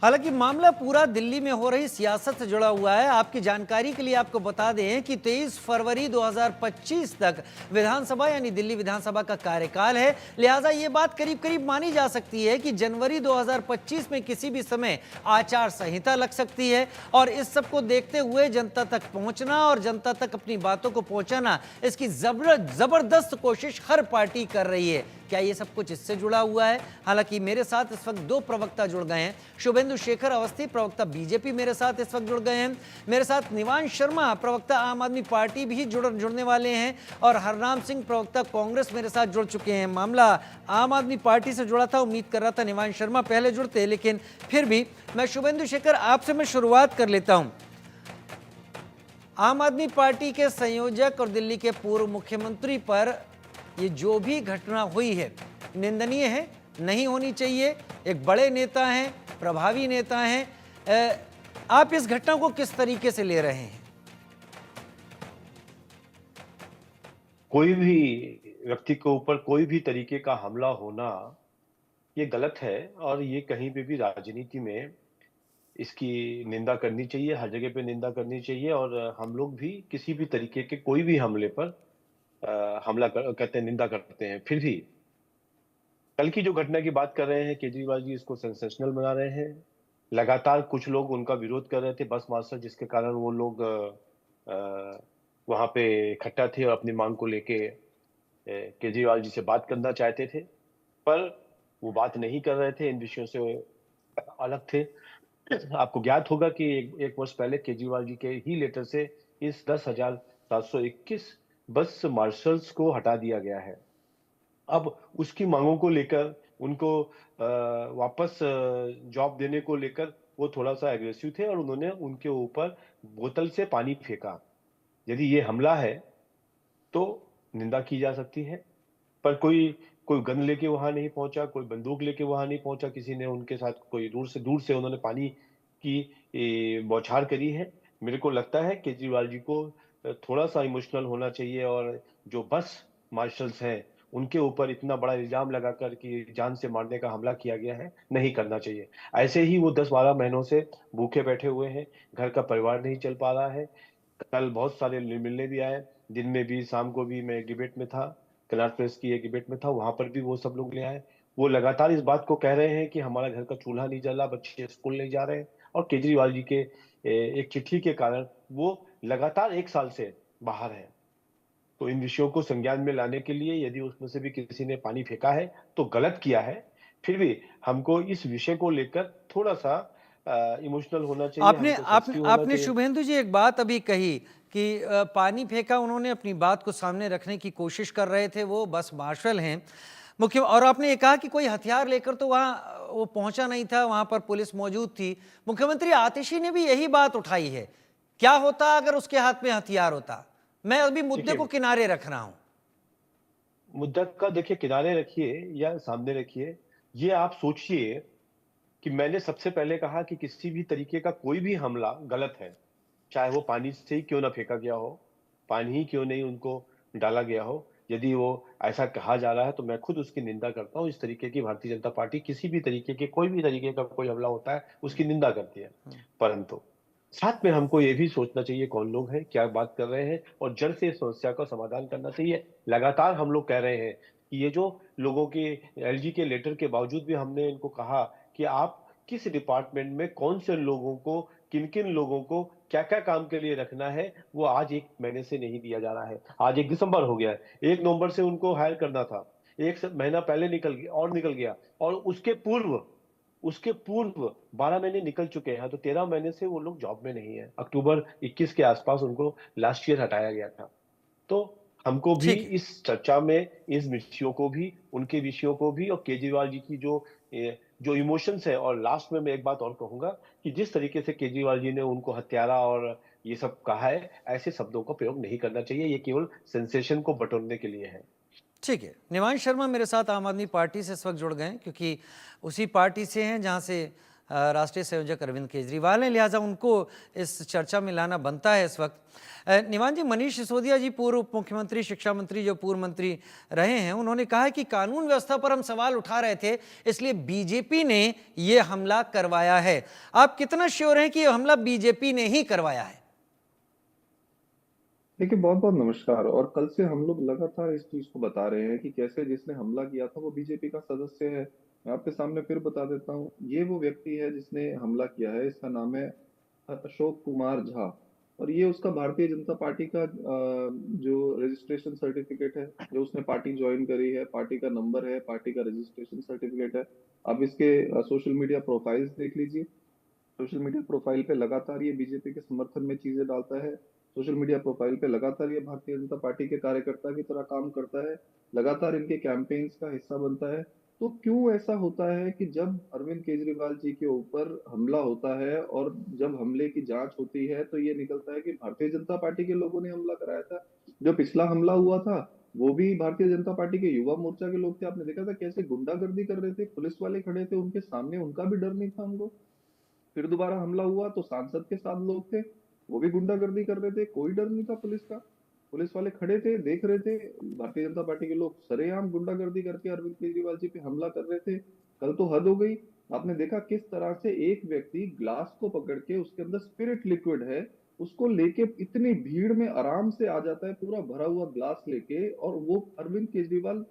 हालांकि मामला पूरा दिल्ली में हो रही सियासत से जुड़ा हुआ है। आपकी जानकारी के लिए आपको बता दें कि 23 फरवरी 2025 तक विधानसभा यानी दिल्ली विधानसभा का कार्यकाल है। लिहाजा ये बात करीब करीब मानी जा सकती है कि जनवरी 2025 में किसी भी समय आचार संहिता लग सकती है और इस सब को देखते हुए जनता तक पहुंचना और जनता तक अपनी बातों को पहुंचाना, इसकी जबरदस्त कोशिश हर पार्टी कर रही है। क्या ये सब कुछ इससे जुड़ा हुआ है? हालांकि मेरे साथ इस वक्त दो प्रवक्ता जुड़ गए हैं। शुभेंदु शेखर अवस्थी प्रवक्ता बीजेपी मेरे साथ इस वक्त जुड़ गए हैं। मेरे साथ निवांश शर्मा प्रवक्ता आम आदमी पार्टी भी जुड़ने वाले हैं और हरनाम सिंह प्रवक्ता कांग्रेस मेरे साथ जुड़ चुके हैं। मामला आम आदमी पार्टी से जुड़ा था, उम्मीद कर रहा था निवांश शर्मा पहले जुड़ते, लेकिन फिर भी मैं शुभेंदु शेखर आपसे मैं शुरुआत कर लेता हूं। आम आदमी पार्टी के संयोजक और दिल्ली के पूर्व मुख्यमंत्री पर ये जो भी घटना हुई है निंदनीय है, नहीं होनी चाहिए। एक बड़े नेता हैं, प्रभावी नेता हैं, आप इस घटना को किस तरीके से ले रहे हैं? कोई भी व्यक्ति के ऊपर कोई भी तरीके का हमला होना ये गलत है और ये कहीं पे भी राजनीति में इसकी निंदा करनी चाहिए, हर जगह पे निंदा करनी चाहिए। और हम लोग भी किसी भी तरीके के कोई भी हमले पर करते हैं, निंदा करते हैं। फिर भी कल की जो घटना की बात कर रहे हैं, केजरीवाल जी इसको सेंसेशनल बना रहे हैं। लगातार कुछ लोग उनका विरोध कर रहे थे, बस मास्टर, जिसके कारण वो लोग वहां पे इकट्ठा थे और अपनी मांग को लेके केजरीवाल जी से बात करना चाहते थे, पर वो बात नहीं कर रहे थे, इन विषयों से अलग थे। आपको ज्ञात होगा कि एक वर्ष पहले केजरीवाल जी के ही लेटर से इस 10,721 बस मार्शल्स को हटा दिया गया है। अब उसकी मांगों को लेकर उनको वापस जॉब देने को लेकर वो थोड़ा सा एग्रेसिव थे और उन्होंने उनके ऊपर बोतल से पानी फेंका। यदि ये हमला है तो निंदा की जा सकती है, पर कोई कोई गन लेके वहां नहीं पहुंचा, कोई बंदूक लेके वहां नहीं पहुंचा, किसी ने उनके साथ कोई दूर से उन्होंने पानी की बौछार करी है। मेरे को लगता है केजरीवाल जी को थोड़ा सा इमोशनल होना चाहिए और जो बस मार्शल्स हैं उनके ऊपर इतना बड़ा इल्जाम लगाकर कि जान से मारने का हमला किया गया है, नहीं करना चाहिए। ऐसे ही वो 10-12 महीनों से भूखे बैठे हुए हैं, घर का परिवार नहीं चल पा रहा है। कल बहुत सारे मिलने भी आए, दिन में भी, शाम को भी। मैं डिबेट में था, कनॉट प्रेस की एक डिबेट में था, वहां पर भी वो सब लोग ले आए। वो लगातार इस बात को कह रहे हैं कि हमारा घर का चूल्हा नहीं जल रहा, बच्चे स्कूल नहीं जा रहे हैं। और केजरीवाल जी के एक चिट्ठी के कारण वो लगातार 1 साल से बाहर है। तो इन विषयों को संज्ञान में लाने के लिए यदि उसमें से भी किसी ने पानी फेंका है तो गलत किया है। फिर भी हमको इस विषय को लेकर थोड़ा सा इमोशनल होना चाहिए, आपने हमको आपने सेंसिटिव होना आपने चाहिए। शुभेंदु जी एक बात अभी कही कि पानी फेंका, उन्होंने अपनी बात को सामने रखने की कोशिश कर रहे थे, वो बस मार्शल हैं मुख्य। और आपने ये कहा कि कोई हथियार लेकर तो वहां वो पहुंचा नहीं था, वहां पर पुलिस मौजूद थी। मुख्यमंत्री आतिशी ने भी यही बात उठाई है। क्या होता अगर उसके हाथ में हथियार होता? मैं अभी मुद्दे को देखिए, किनारे रख रहा हूं। मुद्दा का देखिए किनारे रखिए या सामने रखिए, ये आप सोचिए कि मैंने सबसे पहले कहा कि किसी भी तरीके का कोई भी हमला गलत है, चाहे वो पानी से ही क्यों ना फेंका गया हो, पानी ही क्यों नहीं उनको डाला गया हो। यदि वो ऐसा कहा जा रहा है तो मैं खुद उसकी निंदा करता हूँ। इस तरीके की भारतीय जनता पार्टी किसी भी तरीके के कोई भी तरीके का कोई हमला होता है उसकी निंदा करती है। परंतु साथ में हमको ये भी सोचना चाहिए कौन लोग हैं, क्या बात कर रहे हैं, और जड़ से इस समस्या का समाधान करना चाहिए। लगातार हम लोग कह रहे हैं कि ये जो लोगों के एलजी के लेटर के बावजूद भी हमने इनको कहा कि आप किस डिपार्टमेंट में कौन से लोगों को, किन किन लोगों को क्या क्या काम के लिए रखना है, वो आज 1 महीने से नहीं दिया जा रहा है। आज 1 दिसंबर हो गया है, 1 नवंबर से उनको हायर करना था, एक महीना पहले निकल गया। और उसके पूर्व 12 महीने निकल चुके हैं, तो 13 महीने से वो लोग जॉब में नहीं है। अक्टूबर 21 के आसपास उनको लास्ट ईयर हटाया गया था। तो हमको भी ठीक है। इस चर्चा में इस विषयों को भी, उनके विषयों को भी, और केजरीवाल जी की जो इमोशंस है। और लास्ट में मैं एक बात और कहूंगा कि जिस तरीके से केजरीवाल जी ने उनको हत्यारा और ये सब कहा है, ऐसे शब्दों का प्रयोग नहीं करना चाहिए। ये केवल सेंसेशन को बटोरने के लिए है। ठीक है। निवांश शर्मा मेरे साथ आम आदमी पार्टी से इस वक्त जुड़ गए हैं, क्योंकि उसी पार्टी से हैं जहां से राष्ट्रीय संयोजक अरविंद केजरीवाल हैं, लिहाजा उनको इस चर्चा में लाना बनता है इस वक्त। निवान जी, मनीष सिसोदिया जी पूर्व उप मुख्यमंत्री, शिक्षा मंत्री जो पूर्व मंत्री रहे हैं, उन्होंने कहा है कि कानून व्यवस्था पर हम सवाल उठा रहे थे, इसलिए बीजेपी ने ये हमला करवाया है। आप कितना श्योर हैं कि ये हमला बीजेपी ने ही करवाया है? देखिए, बहुत बहुत नमस्कार। और कल से हम लोग लगातार इस चीज को बता रहे हैं कि कैसे जिसने हमला किया था वो बीजेपी का सदस्य है। मैं आपके सामने फिर बता देता हूँ, ये वो व्यक्ति है जिसने हमला किया है। इसका नाम है अशोक कुमार झा, और ये उसका भारतीय जनता पार्टी का जो रजिस्ट्रेशन सर्टिफिकेट है, जो उसने पार्टी ज्वाइन करी है, पार्टी का नंबर है, पार्टी का रजिस्ट्रेशन सर्टिफिकेट है। आप इसके सोशल मीडिया प्रोफाइल्स देख लीजिए। सोशल मीडिया प्रोफाइल पे लगातार ये बीजेपी के समर्थन में चीजें डालता है। सोशल मीडिया प्रोफाइल पे लगातार ये भारतीय जनता पार्टी के कार्यकर्ता की तरह काम करता है, लगातार इनके कैंपेन्स का हिस्सा बनता है। तो क्यों ऐसा होता है कि जब अरविंद केजरीवाल जी के ऊपर हमला होता है और जब हमले की जांच होती है तो ये निकलता है कि भारतीय जनता पार्टी के लोगों ने हमला कराया था। जो पिछला हमला हुआ था वो भी भारतीय जनता पार्टी के युवा मोर्चा के लोग थे। आपने देखा था कैसे गुंडागर्दी कर रहे थे, पुलिस वाले खड़े थे उनके सामने, उनका भी डर नहीं था उनको। फिर दोबारा हमला हुआ तो सांसद के साथ लोग थे, वो भी गुंडागर्दी कर रहे थे, कोई डर नहीं था पुलिस का। पुलिस वाले खड़े थे, देख रहे थे। भारतीय जनता पार्टी के लोग सरेआम गुंडागर्दी करके अरविंद केजरीवाल जी पे हमला कर रहे थे। कल तो हद हो गई। आपने देखा किस तरह से एक व्यक्ति ग्लास को पकड़ के, उसके अंदर स्पिरिट लिक्विड है, उसको लेके इतनी भीड़ में आराम से आ जाता है, पूरा भरा हुआ ग्लास लेके, और वो अरविंद केजरीवाल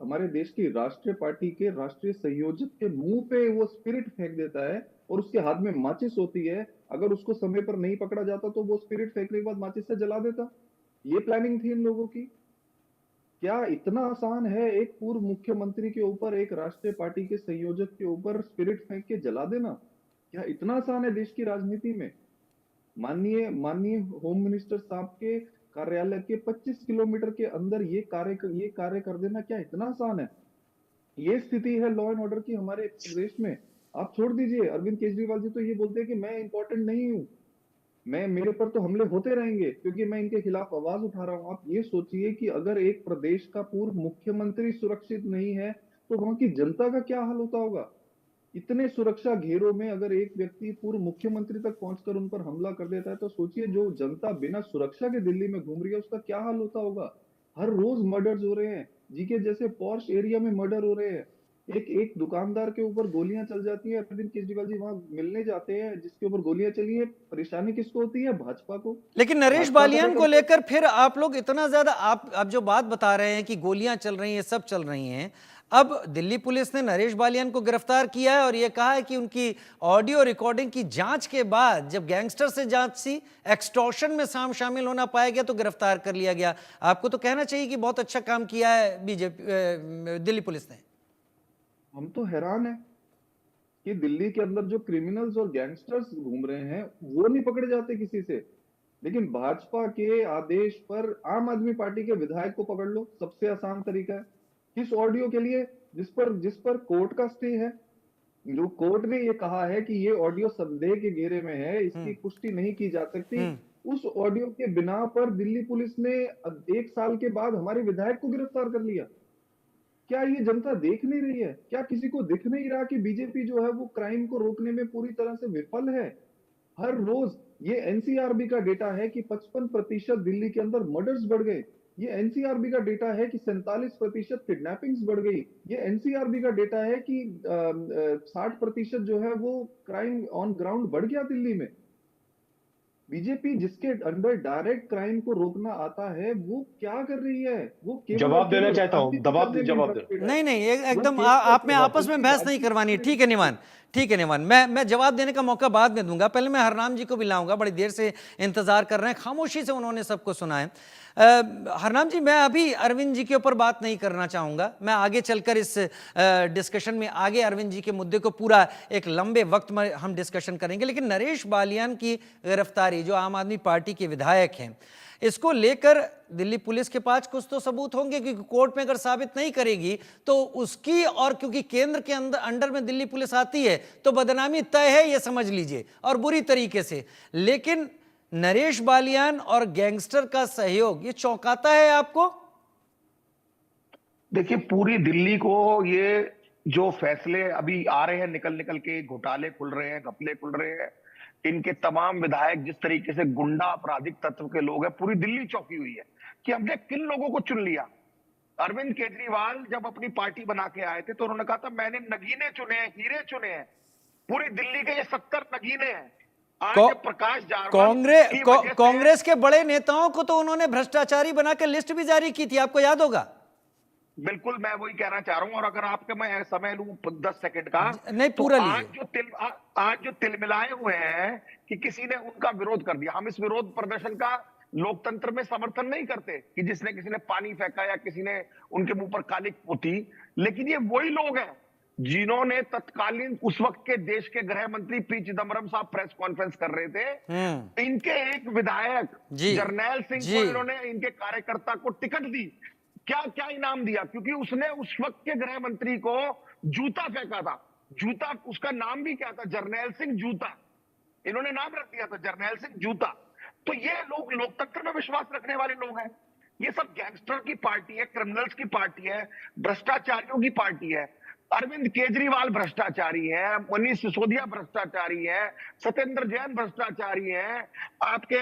हमारे देश की राष्ट्रीय पार्टी के राष्ट्रीय संयोजक के मुंह पे वो स्पिरिट फेंक देता है, और उसके हाथ में माचिस होती है। अगर उसको समय पर नहीं पकड़ा जाता तो वो स्पिरिट फेंकने के बाद माचिस से जला देता। ये प्लानिंग थी इन लोगों की। क्या इतना आसान है एक पूर्व मुख्यमंत्री के ऊपर, एक राष्ट्रीय पार्टी के संयोजक के ऊपर स्पिरिट फेंक के जला देना? क्या इतना आसान है देश की राजनीति में? माननीय माननीय होम मिनिस्टर साहब के कार्यालय के 25 किलोमीटर के अंदर ये कार्य कर देना क्या इतना आसान है? ये स्थिति है लॉ एंड ऑर्डर की हमारे प्रदेश में। आप छोड़ दीजिए, अरविंद केजरीवाल जी तो ये बोलते हैं कि मैं इंपॉर्टेंट नहीं हूं, मेरे पर तो हमले होते रहेंगे क्योंकि मैं इनके खिलाफ आवाज उठा रहा हूं। आप ये सोचिए कि अगर एक प्रदेश का पूर्व मुख्यमंत्री सुरक्षित नहीं है तो वहां की जनता का क्या हाल होता होगा। इतने सुरक्षा घेरों में अगर एक व्यक्ति पूर्व मुख्यमंत्री तक पहुंचकर उन पर हमला कर देता है तो सोचिए जो जनता बिना सुरक्षा के दिल्ली में घूम रही है उसका क्या हाल होता होगा। हर रोज मर्डर्स हो रहे हैं, जीके जैसे पॉश एरिया में मर्डर हो रहे हैं। एक एक दुकानदार के ऊपर गोलियां चल जाती है, अरविंद केजरीवाल जी वहां मिलने जाते हैं, जिसके ऊपर गोलियां चली है, परेशानी किसको होती है? भाजपा को। लेकिन नरेश भाजपा का बालियान को मतलब लेकर फिर आप लोग इतना ज्यादा, आप जो बात बता रहे हैं कि गोलियां चल रही हैं, सब चल रही हैं, अब दिल्ली पुलिस ने नरेश बालियान को गिरफ्तार किया है और यह कहा है कि उनकी ऑडियो रिकॉर्डिंग की जांच के बाद जब गैंगस्टर से जांच सी, एक्सटॉर्शन में शामिल होना पाया गया तो गिरफ्तार कर लिया गया। आपको तो कहना चाहिए कि बहुत अच्छा काम किया है बीजेपी, दिल्ली पुलिस ने। हम तो हैरान है कि दिल्ली के अंदर जो क्रिमिनल्स और गैंगस्टर्स घूम रहे हैं वो नहीं पकड़े जाते किसी से, लेकिन भाजपा के आदेश पर आम आदमी पार्टी के विधायक को पकड़ लो, सबसे आसान तरीका है। किस ऑडियो के लिए? जिस पर कोर्ट का स्टे है, जो कोर्ट ने ये कहा है कि ये ऑडियो संदेह के घेरे में है, इसकी पुष्टि नहीं की जा सकती, उस ऑडियो के बिना पर दिल्ली पुलिस ने 1 साल के बाद हमारे विधायक को गिरफ्तार कर लिया। क्या ये जनता देख नहीं रही है? क्या किसी को दिख नहीं रहा कि बीजेपी जो है वो क्राइम को रोकने में पूरी तरह से विफल है? हर रोज ये एनसीआरबी का डेटा है कि 55% दिल्ली के अंदर मर्डर्स बढ़ गए। ये एनसीआरबी का डेटा है कि 47% किडनैपिंग्स बढ़ गई। ये एनसीआरबी का डेटा है कि 60% जो है वो क्राइम ऑन ग्राउंड बढ़ गया दिल्ली में। बीजेपी जिसके अंडर डायरेक्ट क्राइम को रोकना आता है वो क्या कर रही है? वो केवल जवाब देना केवल चाहता हूं, जवाब जवाब दे। नहीं नहीं, एकदम आप में आपस में बहस नहीं करवानी है। ठीक है निवान, ठीक है निवान, मैं जवाब देने का मौका बाद में दूंगा। पहले मैं हरनाम जी को भी लाऊंगा, बड़ी देर से इंतजार कर रहे हैं, खामोशी से उन्होंने सबको सुना है। हरनाम जी, मैं अभी अरविंद जी के ऊपर बात नहीं करना चाहूंगा, मैं आगे चलकर इस डिस्कशन में आगे अरविंद जी के मुद्दे को पूरा एक लंबे वक्त में हम डिस्कशन करेंगे। लेकिन नरेश बालियान की गिरफ्तारी, जो आम आदमी पार्टी के विधायक हैं, इसको लेकर दिल्ली पुलिस के पास कुछ तो सबूत होंगे, क्योंकि कोर्ट में अगर साबित नहीं करेगी तो उसकी, और क्योंकि केंद्र के अंडर में दिल्ली पुलिस आती है तो बदनामी तय है, ये समझ लीजिए, और बुरी तरीके से। लेकिन नरेश बालियान और गैंगस्टर का सहयोग, ये चौंकाता है आपको? देखिए, पूरी दिल्ली को ये जो फैसले अभी आ रहे हैं निकल निकल के, घोटाले खुल रहे हैं, घपले खुल रहे हैं, इनके तमाम विधायक जिस तरीके से गुंडा आपराधिक तत्व के लोग हैं, पूरी दिल्ली चौंकी हुई है कि हमने किन लोगों को चुन लिया। अरविंद केजरीवाल जब अपनी पार्टी बना के आए थे तो उन्होंने कहा था मैंने नगीने चुने हैं, हीरे चुने हैं, पूरी दिल्ली के ये 70 नगीने हैं। आज जब प्रकाश जायसवाल की वजह से कांग्रेस के बड़े नेताओं को तो उन्होंने भ्रष्टाचारी बना के लिस्ट भी जारी की थी, आपको याद होगा। बिल्कुल मैं वही कहना चाह रहा हूं, और अगर आपके मैं समय लूं 10 सेकंड का, नहीं, तो पूरा आज जो तिलमिलाए हुए हैं कि किसी ने उनका विरोध कर दिया, हम इस विरोध प्रदर्शन का लोकतंत्र में समर्थन नहीं करते कि जिसने किसी ने पानी फेंका या किसी ने उनके मुंह पर कालिक पोती, लेकिन ये वही लोग हैं जिन्होंने तत्कालीन उस वक्त के देश के गृह मंत्री पी चिदम्बरम साहब प्रेस कॉन्फ्रेंस कर रहे थे, इनके एक विधायक जरनैल सिंह को इन्होंने इनके कार्यकर्ता को टिकट दी। क्या क्या इनाम दिया? क्योंकि उसने उस वक्त के गृह मंत्री को जूता फेंका था। जूता, उसका नाम भी क्या था? जरनैल सिंह जूता। इन्होंने नाम रख दिया था जरनैल सिंह जूता। तो ये लोग लोकतंत्र में विश्वास रखने वाले लोग हैं। ये सब गैंगस्टर की पार्टी है, क्रिमिनल्स की पार्टी है, भ्रष्टाचारियों की पार्टी है। अरविंद केजरीवाल भ्रष्टाचारी है, मनीष सिसोदिया भ्रष्टाचारी है, सत्येंद्र जैन भ्रष्टाचारी है, आपके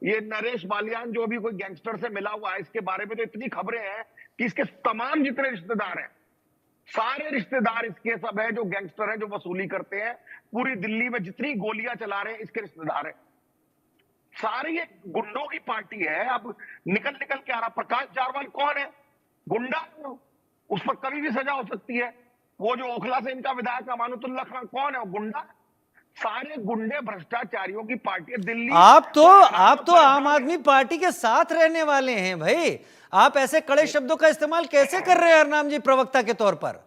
ये नरेश बालियान जो भी कोई गैंगस्टर से मिला हुआ है, इसके बारे में तो इतनी खबरें हैं कि इसके तमाम जितने रिश्तेदार हैं, सारे रिश्तेदार इसके सब है जो गैंगस्टर है, जो वसूली करते हैं। पूरी दिल्ली में जितनी गोलियां चला रहे हैं इसके रिश्तेदार है। सारे ये गुंडों की पार्टी है। अब निकल निकल के आ रहा, प्रकाश जायसवाल कौन है? गुंडा, उस पर कभी भी सजा हो सकती है। वो जो ओखला से इनका विधायक अमानुतुल्लाह खान कौन है? वो गुंडा। सारे गुंडे भ्रष्टाचारियों की पार्टी है दिल्ली। आप तो आम आदमी पार्टी के साथ रहने वाले हैं भाई, आप ऐसे कड़े शब्दों का इस्तेमाल कैसे कर रहे हैं हरनाम जी प्रवक्ता के तौर पर?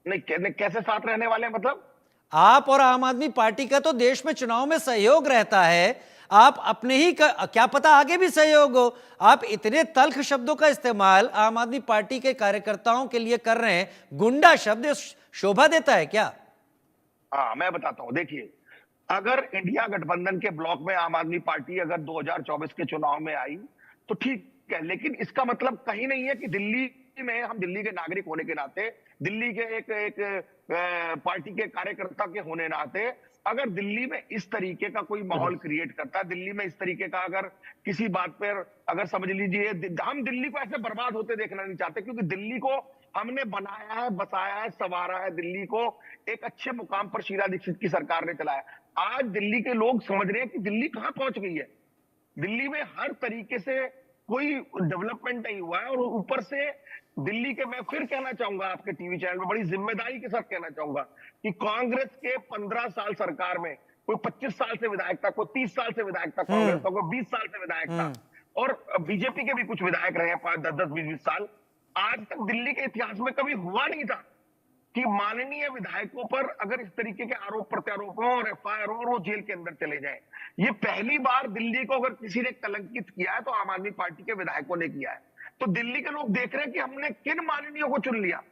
नहीं, कैसे साथ रहने वाले हैं मतलब? आप और आम आदमी पार्टी का तो देश में चुनाव में सहयोग रहता है, आप अपने ही क्या पता आगे भी सहयोग हो। आप इतने तल्ख शब्दों का इस्तेमाल आम आदमी पार्टी के कार्यकर्ताओं के लिए कर रहे हैं, गुंडा शब्द शोभा देता है क्या? हाँ, मैं बताता हूं। देखिए, अगर इंडिया गठबंधन के ब्लॉक में आम आदमी पार्टी अगर 2024 के चुनाव में आई तो ठीक है, लेकिन इसका मतलब कहीं नहीं है कि दिल्ली में, हम दिल्ली के नागरिक होने के नाते, दिल्ली के एक पार्टी के कार्यकर्ता के होने नाते, अगर दिल्ली में इस तरीके का कोई माहौल क्रिएट करता है, दिल्ली में इस तरीके का अगर किसी बात पर, अगर समझ लीजिए, हम दिल्ली को ऐसे बर्बाद होते देखना नहीं चाहते, क्योंकि दिल्ली को हमने बनाया है, बसाया है, संवारा है। दिल्ली को एक अच्छे मुकाम पर शीला दीक्षित की सरकार ने चलाया। आज दिल्ली के लोग समझ रहे हैं कि दिल्ली कहां पहुंच गई है। दिल्ली में हर तरीके से कोई डेवलपमेंट नहीं हुआ है, और ऊपर से दिल्ली के, मैं फिर कहना चाहूंगा आपके टीवी चैनल में, बड़ी जिम्मेदारी के साथ कहना चाहूंगा कि कांग्रेस के 15 साल सरकार में कोई 25 साल से विधायक था, कोई 30 साल से विधायक था, कांग्रेस का कोई 20 साल से विधायक था, और बीजेपी के भी कुछ विधायक रहे हैं 5-10, 20 साल। आज तक दिल्ली के इतिहास में कभी हुआ नहीं था कि माननीय विधायकों पर अगर इस तरीके के आरोप प्रत्यारोप हो और एफआईआर हो और वो जेल के अंदर चले जाएं। ये पहली बार दिल्ली को अगर किसी ने कलंकित किया है तो आम आदमी पार्टी के विधायकों ने किया है। तो दिल्ली के लोग देख रहे हैं कि हमने किन माननीयों को चुन लिया।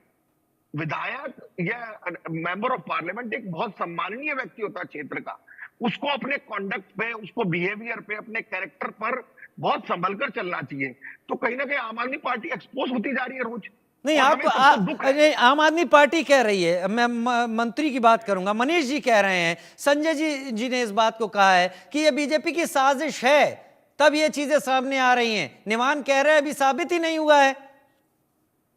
विधायक या मेंबर ऑफ पार्लियामेंट एक बहुत सम्माननीय व्यक्ति होता है क्षेत्र का, उसको अपने कॉन्डक्ट पे, उसको बिहेवियर पे, अपने कैरेक्टर पर बहुत संभल कर चलना चाहिए। तो कहीं ना कहीं आम आदमी पार्टी एक्सपोज होती जा रही है रोज। नहीं, नहीं, आम आदमी पार्टी कह रही है, मैं मंत्री की बात करूंगा, मनीष जी कह रहे हैं, संजय जी ने इस बात को कहा है कि ये बीजेपी की साजिश है, तब ये चीजें सामने आ रही हैं। निवान कह रहे हैं अभी साबित ही नहीं हुआ है।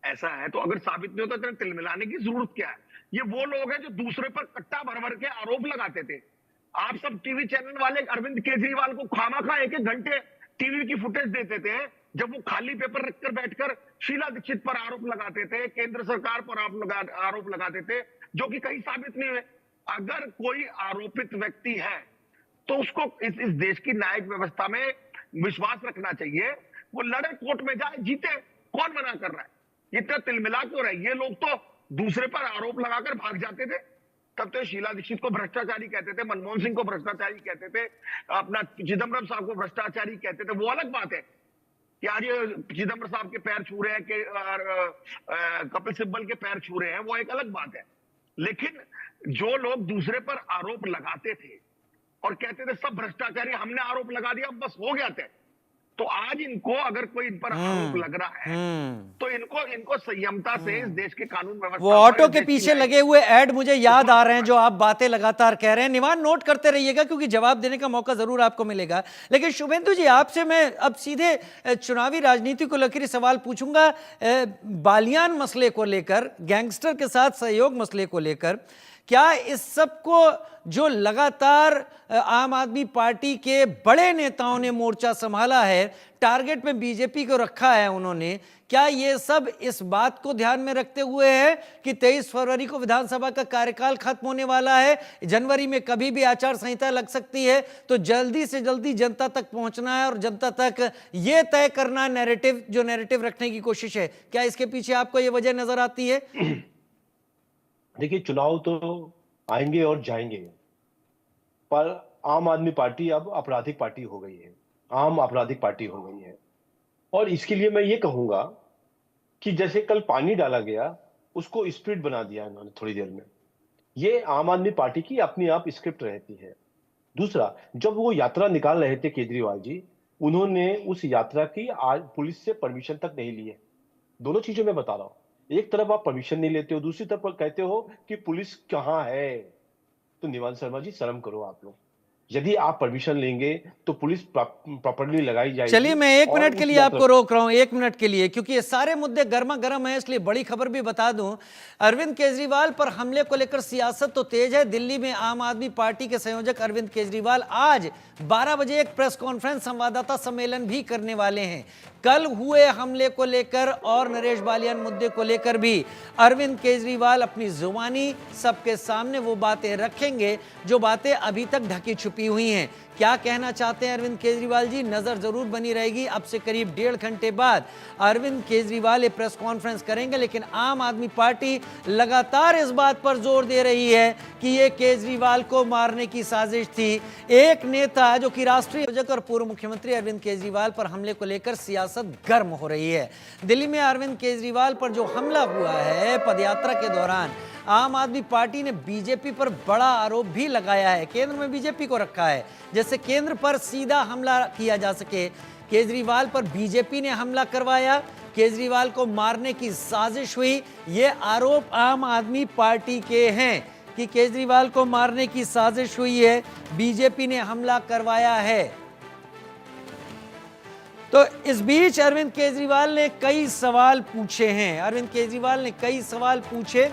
ऐसा है तो अगर साबित नहीं होता तो तिलमिलाने की जरूरत क्या है? ये वो लोग हैं जो दूसरे पर कट्टा भर भर के आरोप लगाते थे। आप सब टीवी चैनल वाले अरविंद केजरीवाल को खामाखा 1-1 घंटे टीवी की फुटेज देते थे, जब वो खाली पेपर रखकर बैठकर शीला दीक्षित पर आरोप लगाते थे, केंद्र सरकार पर आरोप लगाते थे, जो कि कहीं साबित नहीं हुए। अगर कोई आरोपित व्यक्ति है तो उसको इस देश की न्यायिक व्यवस्था में विश्वास रखना चाहिए। वो लड़े, कोर्ट में जाए, जीते, कौन मना कर रहा है? इतना तिलमिला क्यों रहा है? ये लोग तो दूसरे पर आरोप लगाकर भाग जाते थे। तब तो शीला दीक्षित को भ्रष्टाचारी कहते थे, मनमोहन सिंह को भ्रष्टाचारी कहते थे, अपना चिदम्बरम साहब को भ्रष्टाचारी कहते थे। वो अलग बात है कि आज ये चिदम्बरम साहब के पैर छू रहे हैं कि कपिल सिब्बल के पैर छू रहे हैं, वो एक अलग बात है। लेकिन जो लोग दूसरे पर आरोप लगाते थे और कहते थे सब भ्रष्टाचारी, हमने आरोप लगा दिया, बस हो गया थे, तो आज इनको अगर कोई इन पर आरोप लग रहा है तो इनको संयमता से इस देश के कानून व्यवस्था वो ऑटो के पीछे लगे हुए ऐड मुझे याद आ रहे हैं जो आप बातें लगातार कह रहे हैं। निवान नोट करते रहिएगा क्योंकि जवाब देने का मौका जरूर आपको मिलेगा। लेकिन शुभेंदु जी, आपसे मैं अब सीधे चुनावी राजनीति को लेकर सवाल पूछूंगा। बालियान मसले को लेकर, गैंगस्टर के साथ सहयोग मसले को लेकर, क्या इस सब को जो लगातार आम आदमी पार्टी के बड़े नेताओं ने मोर्चा संभाला है, टारगेट में बीजेपी को रखा है उन्होंने, क्या ये सब इस बात को ध्यान में रखते हुए है कि 23 फरवरी को विधानसभा का कार्यकाल खत्म होने वाला है, जनवरी में कभी भी आचार संहिता लग सकती है, तो जल्दी से जल्दी जनता तक पहुंचना है और जनता तक ये तय करना नैरेटिव, जो नैरेटिव रखने की कोशिश है, क्या इसके पीछे आपको ये वजह नजर आती है? देखिए, चुनाव तो आएंगे और जाएंगे, पर आम आदमी पार्टी अब आपराधिक पार्टी हो गई है, आम आपराधिक पार्टी हो गई है। और इसके लिए मैं ये कहूंगा कि जैसे कल पानी डाला गया, उसको स्प्रिट बना दिया इन्होंने थोड़ी देर में। ये आम आदमी पार्टी की अपनी आप स्क्रिप्ट रहती है। दूसरा, जब वो यात्रा निकाल रहे थे केजरीवाल जी, उन्होंने उस यात्रा की आज पुलिस से परमिशन तक नहीं ली है। दोनों चीजें मैं बता रहा हूं, एक तरफ आप परमिशन नहीं लेते हो, दूसरी तरफ कहते हो कि पुलिस कहां है। तो निवान शर्मा जी, शर्म करो आप लोग। यदि आप परमिशन लेंगे तो पुलिस प्रॉपर्ली लगाई जाएगी। चलिए, मैं 1 मिनट के लिए आपको रोक रहा हूं, 1 मिनट के लिए, क्योंकि ये सारे मुद्दे गर्मा गर्म हैं, इसलिए बड़ी खबर भी बता दूं। अरविंद केजरीवाल पर हमले को लेकर सियासत तो तेज है। दिल्ली में आम आदमी पार्टी के संयोजक अरविंद केजरीवाल आज 12 बजे एक प्रेस कॉन्फ्रेंस, संवाददाता सम्मेलन भी करने वाले हैं। कल हुए हमले को लेकर और नरेश बालियान मुद्दे को लेकर भी अरविंद केजरीवाल अपनी जुबानी सबके सामने वो बातें रखेंगे जो बातें अभी तक ढकी छुपी हुई हैं। क्या कहना चाहते हैं अरविंद केजरीवाल जी, नजर जरूर बनी रहेगी। अब से करीब 1.5 घंटे बाद अरविंद केजरीवाल ये प्रेस कॉन्फ्रेंस करेंगे, लेकिन आम आदमी पार्टी लगातार इस बात पर जोर दे रही है कि ये केजरीवाल को मारने की साजिश थी। एक नेता जो कि राष्ट्रीय योजक और पूर्व मुख्यमंत्री अरविंद केजरीवाल पर हमले को लेकर सियासत गर्म हो रही है। दिल्ली में अरविंद केजरीवाल पर जो हमला हुआ है पदयात्रा के दौरान, आम आदमी पार्टी ने बीजेपी पर बड़ा आरोप भी लगाया है। केंद्र में बीजेपी को रखा है, जैसे केंद्र पर सीधा हमला किया जा सके। केजरीवाल पर बीजेपी ने हमला करवाया, केजरीवाल को मारने की साजिश हुई। ये आरोप आम आदमी पार्टी के हैं कि केजरीवाल को मारने की साजिश हुई है, बीजेपी ने हमला करवाया है। तो इस बीच अरविंद केजरीवाल ने कई सवाल पूछे हैं, अरविंद केजरीवाल ने कई सवाल पूछे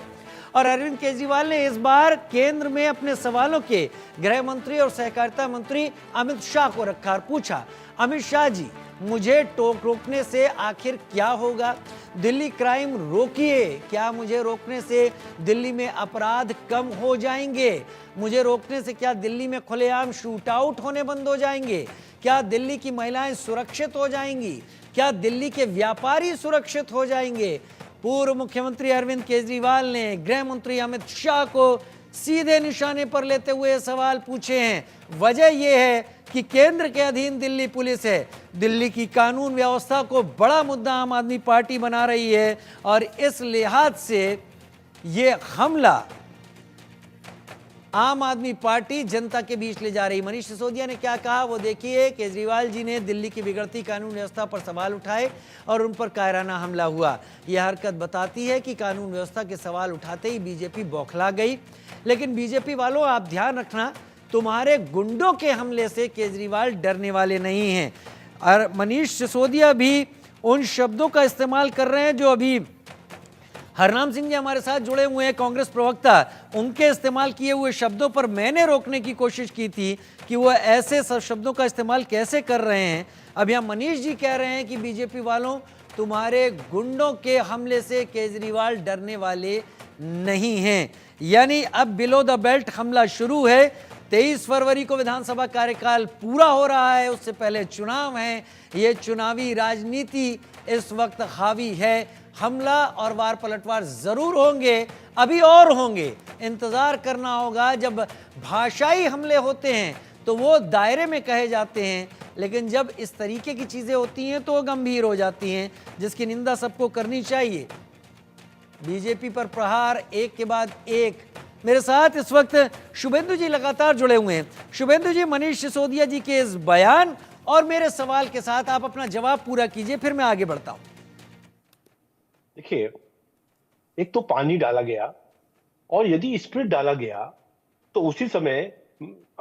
और अरविंद केजरीवाल ने इस बार केंद्र में अपने सवालों के गृह मंत्री और सहकारिता मंत्री अमित शाह को रखा और पूछा, अमित शाह जी, मुझे रोकने से आखिर क्या होगा? दिल्ली क्राइम रोकिए, क्या मुझे रोकने से दिल्ली में अपराध कम हो जाएंगे? मुझे रोकने से क्या दिल्ली में खुलेआम शूट आउट होने बंद हो जाएंगे? क्या दिल्ली की महिलाएं सुरक्षित हो जाएंगी? क्या दिल्ली के व्यापारी सुरक्षित हो जाएंगे? पूर्व मुख्यमंत्री अरविंद केजरीवाल ने गृह मंत्री अमित शाह को सीधे निशाने पर लेते हुए सवाल पूछे हैं। वजह यह है कि केंद्र के अधीन दिल्ली पुलिस है, दिल्ली की कानून व्यवस्था को बड़ा मुद्दा आम आदमी पार्टी बना रही है और इस लिहाज से ये हमला आम आदमी पार्टी जनता के बीच ले जा रही। मनीष सिसोदिया ने क्या कहा वो देखिए। केजरीवाल जी ने दिल्ली की बिगड़ती कानून व्यवस्था पर सवाल उठाए और उन पर कायराना हमला हुआ। यह हरकत बताती है कि कानून व्यवस्था के सवाल उठाते ही बीजेपी बौखला गई। लेकिन बीजेपी वालों, आप ध्यान रखना, तुम्हारे गुंडों के हमले से केजरीवाल डरने वाले नहीं हैं। और मनीष सिसोदिया भी उन शब्दों का इस्तेमाल कर रहे हैं जो अभी हरनाम सिंह जी हमारे साथ जुड़े हुए हैं, कांग्रेस प्रवक्ता, उनके इस्तेमाल किए हुए शब्दों पर मैंने रोकने की कोशिश की थी कि वो ऐसे सब शब्दों का इस्तेमाल कैसे कर रहे हैं। अब यहाँ मनीष जी कह रहे हैं कि बीजेपी वालों, तुम्हारे गुंडों के हमले से केजरीवाल डरने वाले नहीं हैं। यानी अब बिलो द बेल्ट हमला शुरू है। 23 फरवरी को विधानसभा कार्यकाल पूरा हो रहा है, उससे पहले चुनाव है। ये चुनावी राजनीति इस वक्त हावी है। हमला और वार पलटवार जरूर होंगे, अभी और होंगे। इंतजार करना होगा। जब भाषाई हमले होते हैं तो वो दायरे में कहे जाते हैं, लेकिन जब इस तरीके की चीजें होती हैं तो गंभीर हो जाती हैं, जिसकी निंदा सबको करनी चाहिए। बीजेपी पर प्रहार एक के बाद एक। मेरे साथ इस वक्त शुभेंदु जी लगातार जुड़े हुए हैं। शुभेंदु जी, मनीष सिसोदिया जी के इस बयान और मेरे सवाल के साथ आप अपना जवाब पूरा कीजिए, फिर मैं आगे बढ़ता हूं। देखिए, एक तो पानी डाला गया, और यदि स्प्रिट डाला गया तो उसी समय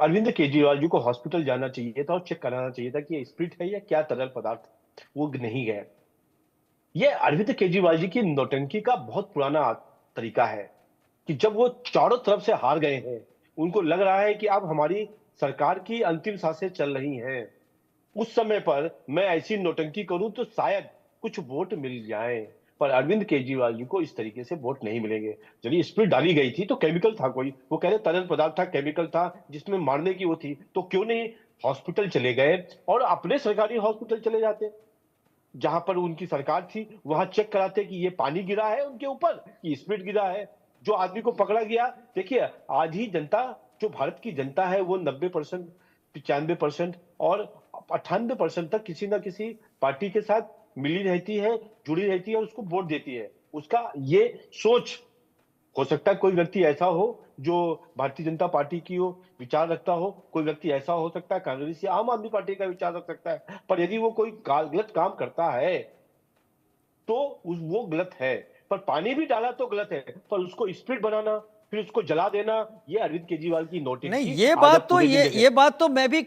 अरविंद केजरीवाल जी को हॉस्पिटल जाना चाहिए था और चेक कराना चाहिए था कि ये स्प्रिट है या क्या तरल पदार्थ। वो नहीं गए। ये अरविंद केजरीवाल जी की नौटंकी का बहुत पुराना तरीका है कि जब वो चारों तरफ से हार गए हैं, उनको लग रहा है कि अब हमारी सरकार की अंतिम सांसें चल रही हैं, उस समय पर मैं ऐसी नौटंकी करूं तो शायद कुछ वोट मिल जाएं। पर अरविंद केजरीवाल जी को इस तरीके से वोट नहीं मिलेंगे। यदि स्प्रिट डाली गई थी तो केमिकल था, कोई वो कह रहे तरल पदार्थ था, केमिकल था जिसमें मारने की वो थी, तो क्यों नहीं हॉस्पिटल चले गए और अपने सरकारी हॉस्पिटल चले जाते जहां पर उनकी सरकार थी, वहां चेक कराते कि ये पानी गिरा है उनके ऊपर कि स्प्रिट गिरा है। जो आदमी को पकड़ा गया, देखिए आधी जनता, जो भारत की जनता है, वो 90%, 95% और 98% तक किसी ना किसी पार्टी के साथ मिली रहती है, जुड़ी रहती है और उसको वोट देती है। उसका ये सोच, हो सकता है कोई व्यक्ति ऐसा हो जो भारतीय जनता पार्टी की हो विचार रखता हो, कोई व्यक्ति ऐसा हो सकता है कांग्रेस या आम आदमी पार्टी का विचार रख सकता है, पर यदि वो कोई गलत काम करता है तो वो गलत है। पर पानी भी डाला तो गलत है, पर उसको स्प्रिट बनाना, फिर उसको जला देना, ये अरविंद केजरीवाल की नहीं, नोटिस की ये आदत बात तो पूरे दिन ये देखे। ये बात तो मैं भी